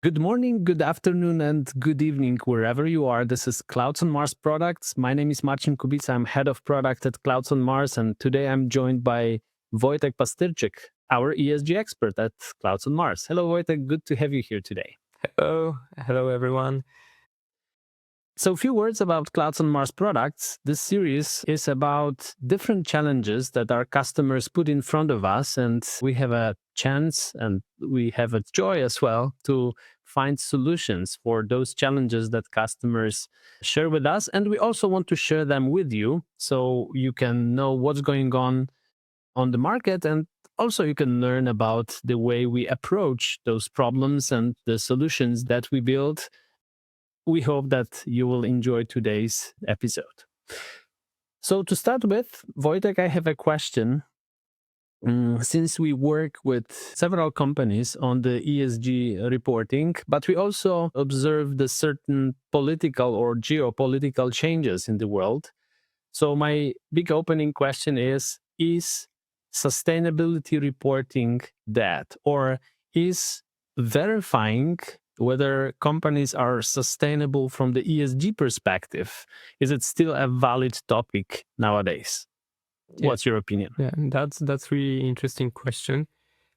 Good morning, good afternoon, and good evening, wherever you are. This is Clouds on Mars Products. My name is Marcin Kubica. I'm head of product at Clouds on Mars, and today I'm joined by Wojtek Pastyrczyk, our ESG expert at Clouds on Mars. Hello, Wojtek. Good to have you here today. Hello everyone. So, a few words about Clouds on Mars Products. This series is about different challenges that our customers put in front of us, and we have a chance and we have a joy as well to find solutions for those challenges that customers share with us. And we also want to share them with you so you can know what's going on the market, and also you can learn about the way we approach those problems and the solutions that we build. We hope that you will enjoy today's episode. So to start with, Wojtek, I have a question. Since we work with several companies on the ESG reporting, but we also observe the certain political or geopolitical changes in the world. So my big opening question is sustainability reporting dead? Or is verifying whether companies are sustainable from the ESG perspective, is it still a valid topic nowadays? What's your opinion? Yeah, that's really interesting question.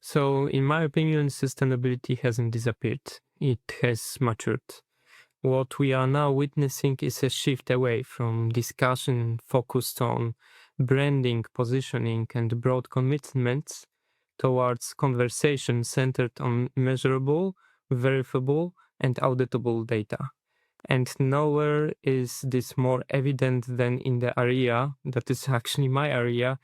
So in my opinion, sustainability hasn't disappeared. It has matured. What we are now witnessing is a shift away from discussion focused on branding, positioning, and broad commitments towards conversation centered on measurable, verifiable, and auditable data. And nowhere is this more evident than in the area that is actually my area,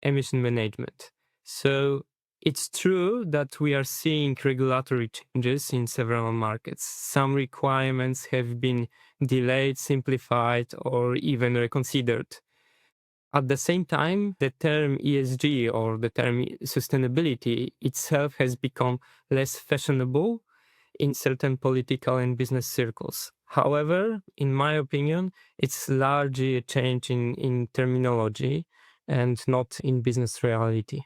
emission management. So it's true that we are seeing regulatory changes in several markets. Some requirements have been delayed, simplified, or even reconsidered. At the same time, the term ESG or the term sustainability itself has become less fashionable in certain political and business circles. However, in my opinion, it's largely a change in terminology and not in business reality.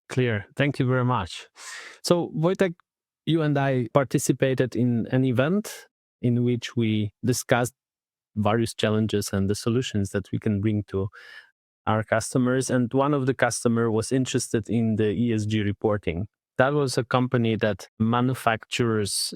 Clear. Thank you very much. So, Wojtek, you and I participated in an event in which we discussed various challenges and the solutions that we can bring to our customers. And one of the customer was interested in the ESG reporting. That was a company that manufactures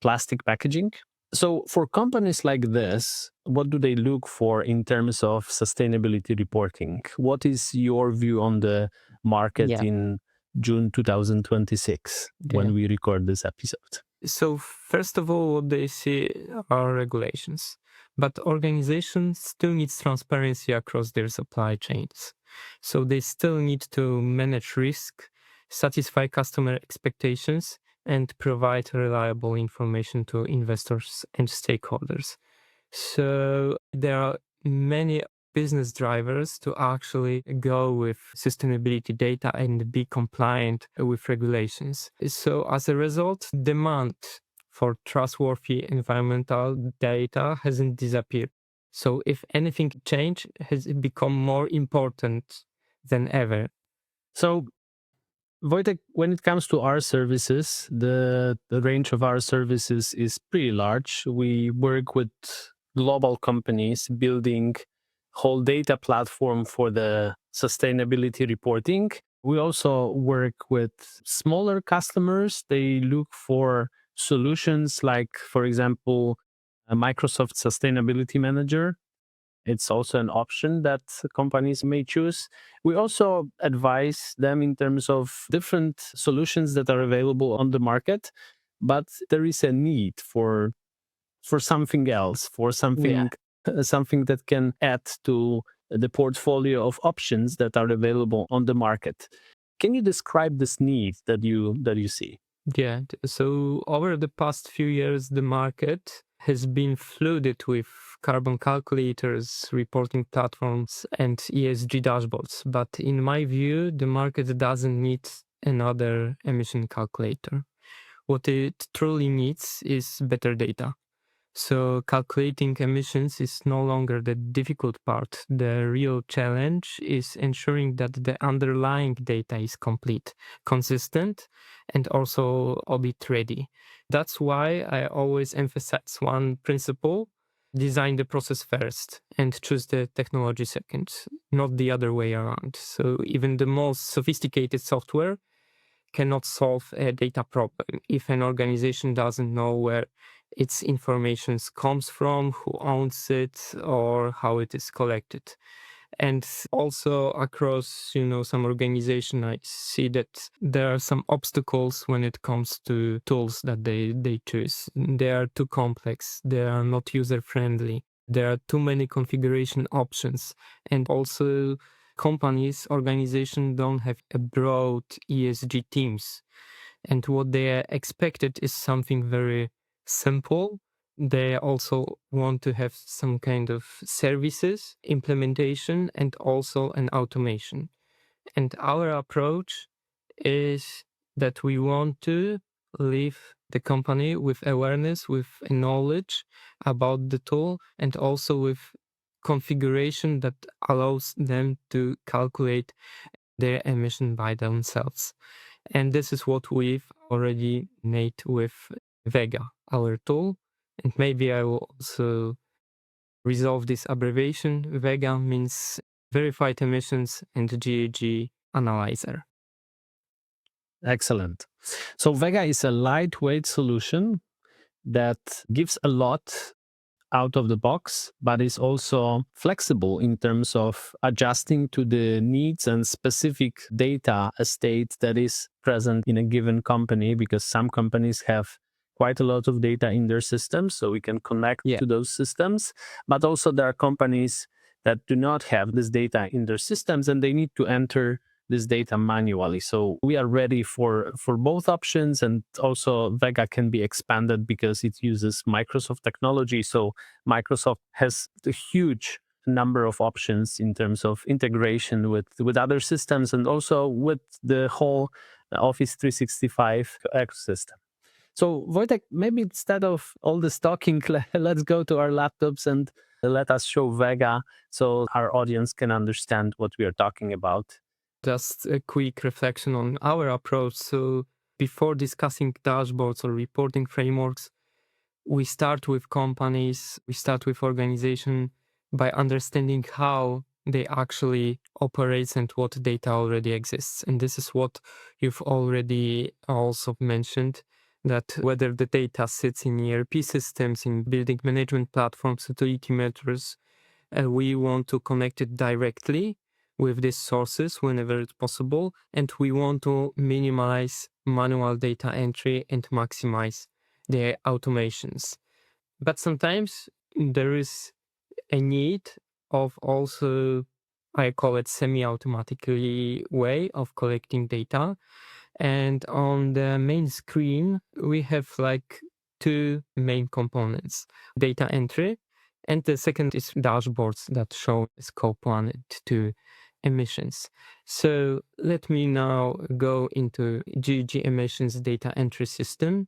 plastic packaging. So for companies like this, what do they look for in terms of sustainability reporting? What is your view on the market in June 2026 when we record this episode? So first of all, what they see are regulations, but organizations still need transparency across their supply chains. So they still need to manage risk, satisfy customer expectations, and provide reliable information to investors and stakeholders. So there are many business drivers to actually go with sustainability data and be compliant with regulations. So as a result, demand for trustworthy environmental data hasn't disappeared. So if anything changed, has become more important than ever. So Wojtek, when it comes to our services, the range of our services is pretty large. We work with global companies building whole data platform for the sustainability reporting. We also work with smaller customers. They look for solutions like, for example, a Microsoft Sustainability Manager. It's also an option that companies may choose. We also advise them in terms of different solutions that are available on the market, but there is a need for something else, for something something that can add to the portfolio of options that are available on the market. Can you describe this need that you see? Yeah, so over the past few years, the market has been flooded with carbon calculators, reporting platforms, and ESG dashboards. But in my view, the market doesn't need another emission calculator. What it truly needs is better data. So calculating emissions is no longer the difficult part. The real challenge is ensuring that the underlying data is complete, consistent, and also audit ready. That's why I always emphasize one principle: design the process first and choose the technology second, not the other way around. So even the most sophisticated software cannot solve a data problem if an organization doesn't know where its information comes from, who owns it, or how it is collected. And also across, some organization, I see that there are some obstacles when it comes to tools that they choose. They are too complex. They are not user friendly. There are too many configuration options. And also companies, organizations don't have a broad ESG teams. And what they are expected is something very simple. They also want to have some kind of services, implementation, and also an automation. And our approach is that we want to leave the company with awareness, with knowledge about the tool, and also with configuration that allows them to calculate their emission by themselves. And this is what we've already made with VEGA, our tool. And maybe I will also resolve this abbreviation. VEGA means verified emissions and GAG analyzer. Excellent. So VEGA is a lightweight solution that gives a lot out of the box, but is also flexible in terms of adjusting to the needs and specific data estate that is present in a given company, because some companies have quite a lot of data in their systems, so we can connect to those systems. But also there are companies that do not have this data in their systems and they need to enter this data manually. So we are ready for both options, and also VEGA can be expanded because it uses Microsoft technology. So Microsoft has a huge number of options in terms of integration with other systems and also with the whole Office 365 ecosystem. So Wojtek, maybe instead of all this talking, let's go to our laptops and let us show VEGA so our audience can understand what we are talking about. Just a quick reflection on our approach. So before discussing dashboards or reporting frameworks, we start with companies, we start with organization by understanding how they actually operate and what data already exists. And this is what you've already also mentioned, that whether the data sits in ERP systems, in building management platforms, utility meters, we want to connect it directly with these sources whenever it's possible. And we want to minimize manual data entry and maximize the automations. But sometimes there is a need of also, I call it semi-automatically way of collecting data. And on the main screen, we have like two main components: data entry, and the second is dashboards that show scope 1 and 2 emissions. So let me now go into GG emissions data entry system.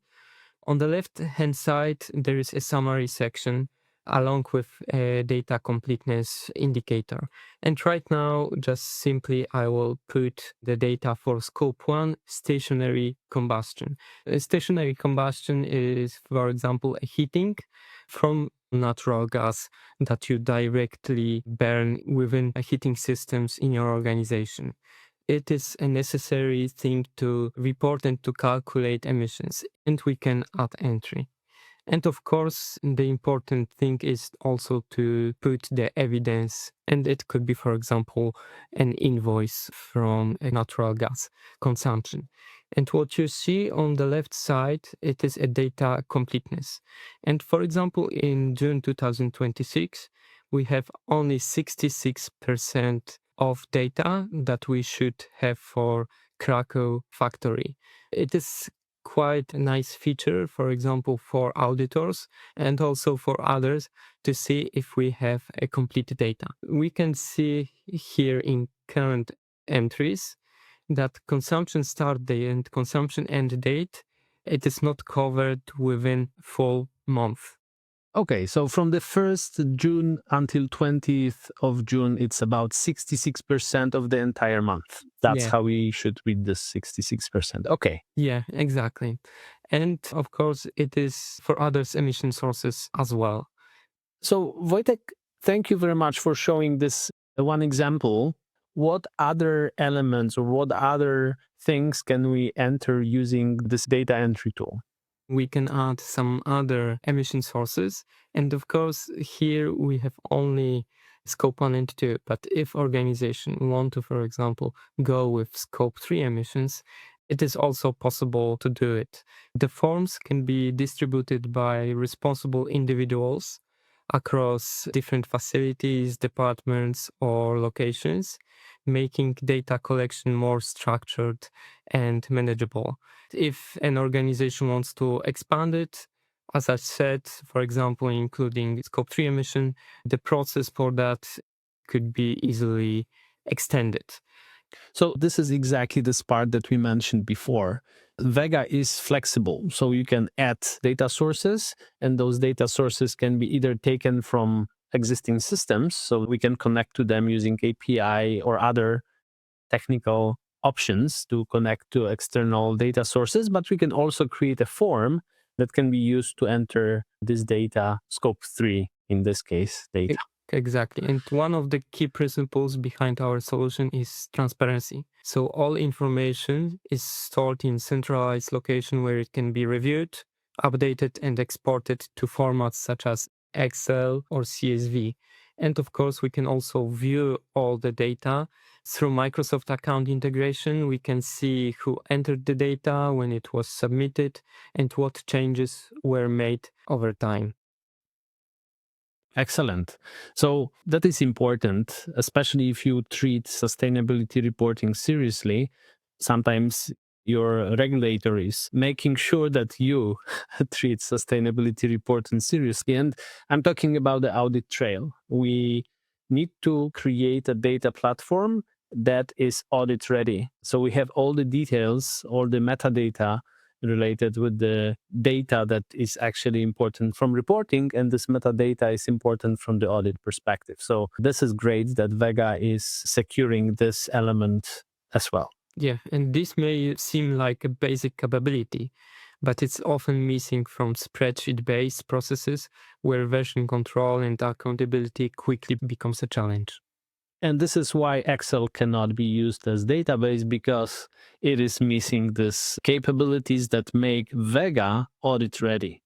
On the left-hand side, there is a summary section along with a data completeness indicator. And right now, just simply, I will put the data for scope 1, stationary combustion. Stationary combustion is, for example, a heating from natural gas that you directly burn within heating systems in your organization. It is a necessary thing to report and to calculate emissions, and we can add entry. And of course, the important thing is also to put the evidence, and it could be, for example, an invoice from a natural gas consumption. And what you see on the left side, it is a data completeness. And for example, in June 2026, we have only 66% of data that we should have for Krakow factory. It is quite a nice feature, for example, for auditors and also for others to see if we have a complete data. We can see here in current entries that consumption start date and consumption end date, it is not covered within full month. Okay, so from the 1st June until 20th of June, it's about 66% of the entire month. That's Yeah. how we should read this 66%. Okay. Yeah, exactly. And of course, it is for others emission sources as well. So, Wojtek, thank you very much for showing this one example. What other elements or what other things can we enter using this data entry tool? We can add some other emission sources. And of course, here we have only scope 1 and 2. But if organization want to, for example, go with scope 3 emissions, it is also possible to do it. The forms can be distributed by responsible individuals across different facilities, departments, or locations, making data collection more structured and manageable. If an organization wants to expand it, as I said, for example, including scope 3 emission, the process for that could be easily extended. So this is exactly this part that we mentioned before. VEGA is flexible, so you can add data sources, and those data sources can be either taken from existing systems, so we can connect to them using API or other technical options to connect to external data sources, but we can also create a form that can be used to enter this data, scope 3 in this case, data. Exactly. And one of the key principles behind our solution is transparency. So all information is stored in centralized location where it can be reviewed, updated, and exported to formats such as Excel or CSV. And of course, we can also view all the data through Microsoft account integration. We can see who entered the data, when it was submitted, and what changes were made over time. Excellent. So that is important, especially if you treat sustainability reporting seriously. Sometimes your regulator is making sure that you treat sustainability reporting seriously. And I'm talking about the audit trail. We need to create a data platform that is audit ready. So we have all the details, all the metadata related with the data that is actually important from reporting, and this metadata is important from the audit perspective. So this is great that VEGA is securing this element as well. Yeah, and this may seem like a basic capability, but it's often missing from spreadsheet-based processes where version control and accountability quickly becomes a challenge. And this is why Excel cannot be used as database, because it is missing these capabilities that make VEGA audit ready.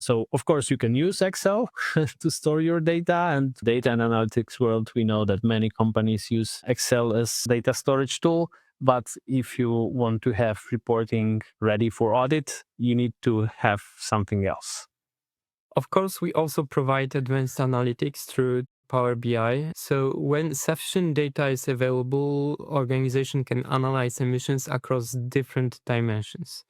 So of course you can use Excel to store your data, and data and analytics world, we know that many companies use Excel as data storage tool. But if you want to have reporting ready for audit, you need to have something else. Of course, we also provide advanced analytics through Power BI. So when sufficient data is available, organization can analyze emissions across different dimensions.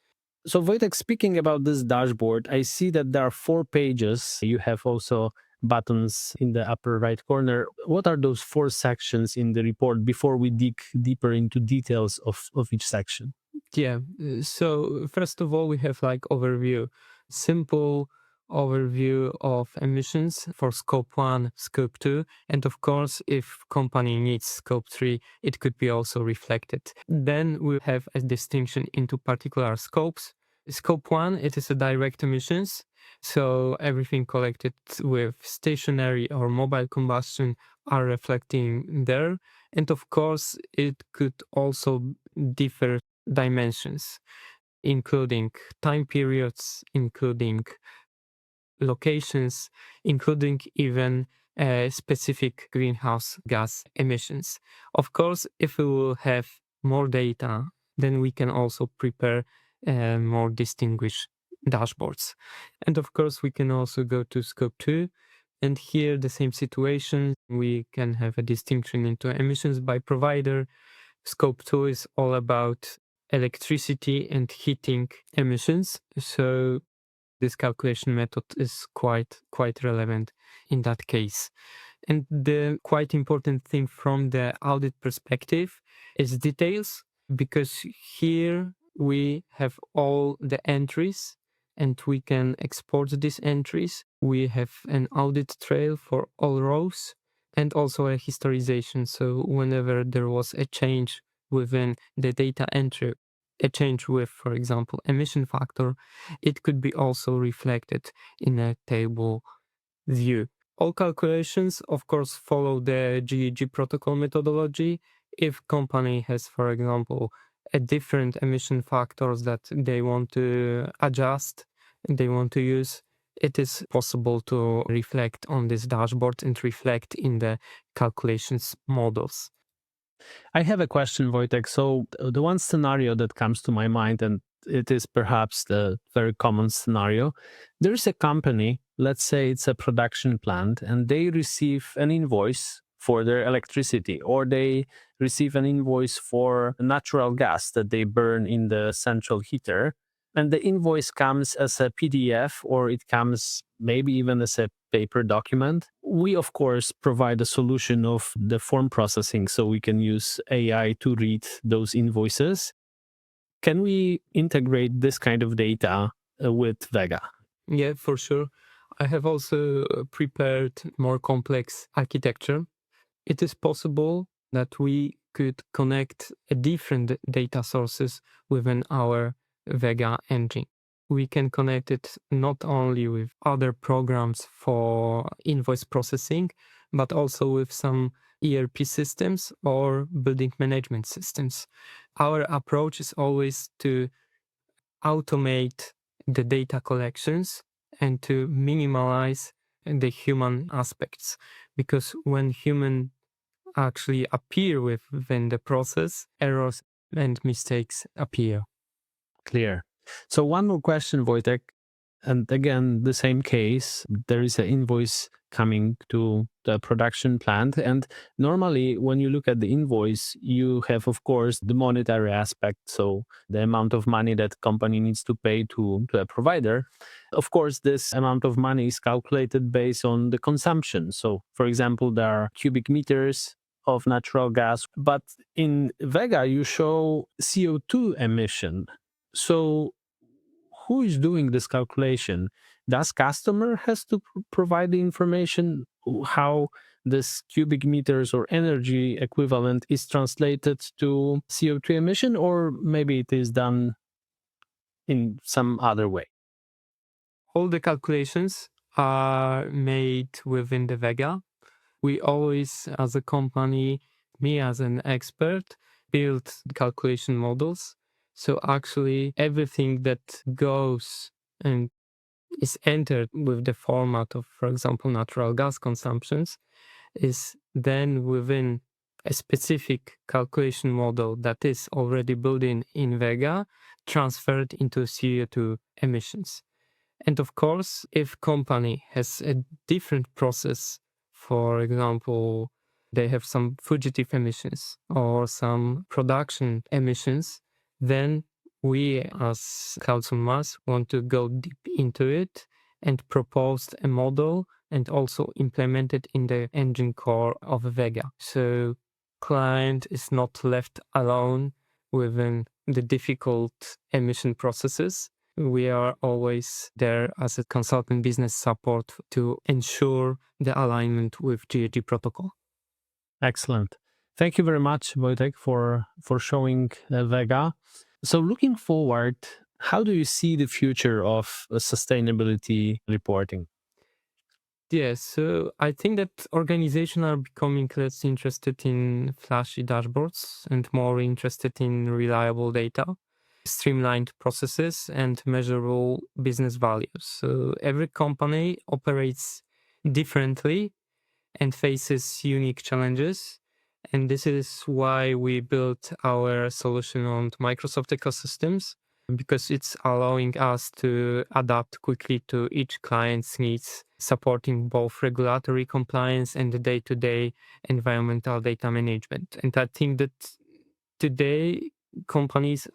So Wojtek, speaking about this dashboard, I see that there are 4 pages. You have also buttons in the upper right corner. What are those 4 sections in the report before we dig deeper into details of each section? Yeah. So first of all, we have like overview, simple overview of emissions for scope 1, scope 2, and of course, if company needs scope 3, it could be also reflected. Then we have a distinction into particular scopes. Scope 1, it is a direct emissions. So everything collected with stationary or mobile combustion are reflecting there. And of course, it could also differ dimensions, including time periods, including locations, including even specific greenhouse gas emissions. Of course, if we will have more data, then we can also prepare more distinguished dashboards. And of course, we can also go to scope 2. And here, the same situation, we can have a distinction into emissions by provider. Scope 2 is all about electricity and heating emissions. So this calculation method is quite relevant in that case. And the quite important thing from the audit perspective is details, because here we have all the entries and we can export these entries. We have an audit trail for all rows and also a historization. So whenever there was a change within the data entry, a change with, for example, emission factor, it could be also reflected in a table view. All calculations, of course, follow the GEG protocol methodology. If company has, for example, a different emission factors that they want to adjust, they want to use, it is possible to reflect on this dashboard and reflect in the calculations models. I have a question, Wojtek. So the one scenario that comes to my mind, and it is perhaps the very common scenario, there's a company, let's say it's a production plant, and they receive an invoice for their electricity, or they receive an invoice for natural gas that they burn in the central heater. And the invoice comes as a PDF, or it comes maybe even as a paper document. We, of course, provide a solution of the form processing so we can use AI to read those invoices. Can we integrate this kind of data with VEGA? Yeah, for sure. I have also prepared more complex architecture. It is possible that we could connect different data sources within our VEGA engine. We can connect it not only with other programs for invoice processing, but also with some ERP systems or building management systems. Our approach is always to automate the data collections and to minimize the human aspects, because when human actually appear within the process, errors and mistakes appear. Clear. So one more question, Wojtek. And again, the same case, there is an invoice coming to the production plant. And normally, when you look at the invoice, you have, of course, the monetary aspect. So the amount of money that company needs to pay to a provider. Of course, this amount of money is calculated based on the consumption. So, for example, there are cubic meters of natural gas. But in VEGA, you show CO2 emission. So who is doing this calculation? Does customer has to provide the information how this cubic meters or energy equivalent is translated to CO2 emission, or maybe it is done in some other way? All the calculations are made within the VEGA. We always, as a company, me as an expert, build calculation models. So actually everything that goes and is entered with the format of, for example, natural gas consumptions is then within a specific calculation model that is already built in VEGA, transferred into CO2 emissions. And of course, if company has a different process, for example, they have some fugitive emissions or some production emissions, then we as Clouds on Mars want to go deep into it and propose a model and also implement it in the engine core of VEGA. So client is not left alone within the difficult emission processes. We are always there as a consultant business support to ensure the alignment with GEG protocol. Excellent. Thank you very much, Wojtek, for showing VEGA. So looking forward, how do you see the future of sustainability reporting? Yes, so I think that organizations are becoming less interested in flashy dashboards and more interested in reliable data, streamlined processes, and measurable business values. So every company operates differently and faces unique challenges. And this is why we built our solution on Microsoft ecosystems, because it's allowing us to adapt quickly to each client's needs, supporting both regulatory compliance and the day-to-day environmental data management. And I think that today companies,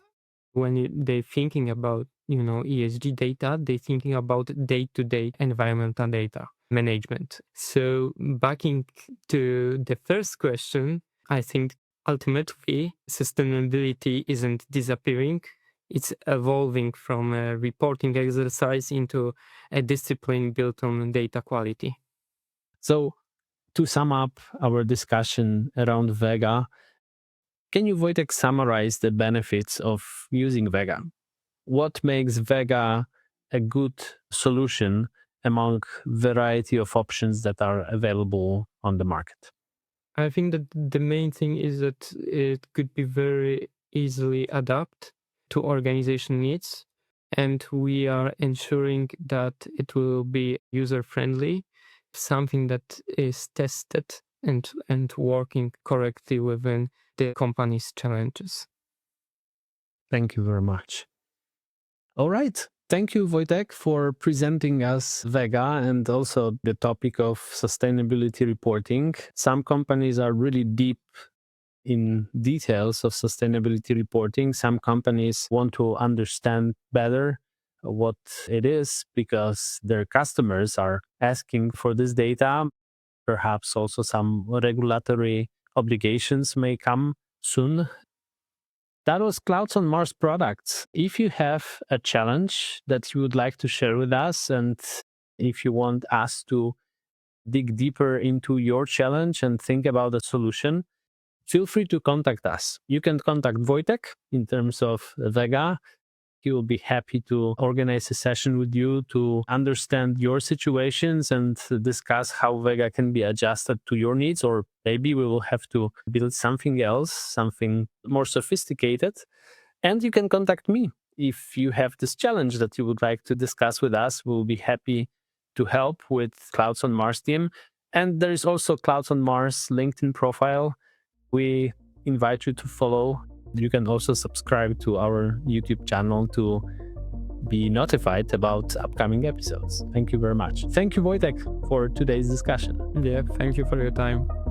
when they're thinking about ESG data, they're thinking about day-to-day environmental data management. So backing to the first question, I think ultimately sustainability isn't disappearing. It's evolving from a reporting exercise into a discipline built on data quality. So, to sum up our discussion around VEGA, can you, Wojtek, summarize the benefits of using VEGA? What makes VEGA a good solution among variety of options that are available on the market? I think that the main thing is that it could be very easily adapted to organization needs, and we are ensuring that it will be user friendly, something that is tested and working correctly within the company's challenges. Thank you very much. All right. Thank you, Wojtek, for presenting us VEGA and also the topic of sustainability reporting. Some companies are really deep in details of sustainability reporting. Some companies want to understand better what it is because their customers are asking for this data. Perhaps also some regulatory obligations may come soon. That was Clouds on Mars products. If you have a challenge that you would like to share with us, and if you want us to dig deeper into your challenge and think about a solution, feel free to contact us. You can contact Wojtek in terms of VEGA. He will be happy to organize a session with you to understand your situations and discuss how VEGA can be adjusted to your needs, or maybe we will have to build something else, something more sophisticated. And you can contact me if you have this challenge that you would like to discuss with us. We'll be happy to help with Clouds on Mars team. And there is also Clouds on Mars LinkedIn profile. We invite you to follow. You can also subscribe to our YouTube channel to be notified about upcoming episodes. Thank you very much. Thank you, Wojtek, for today's discussion. Yeah, thank you for your time.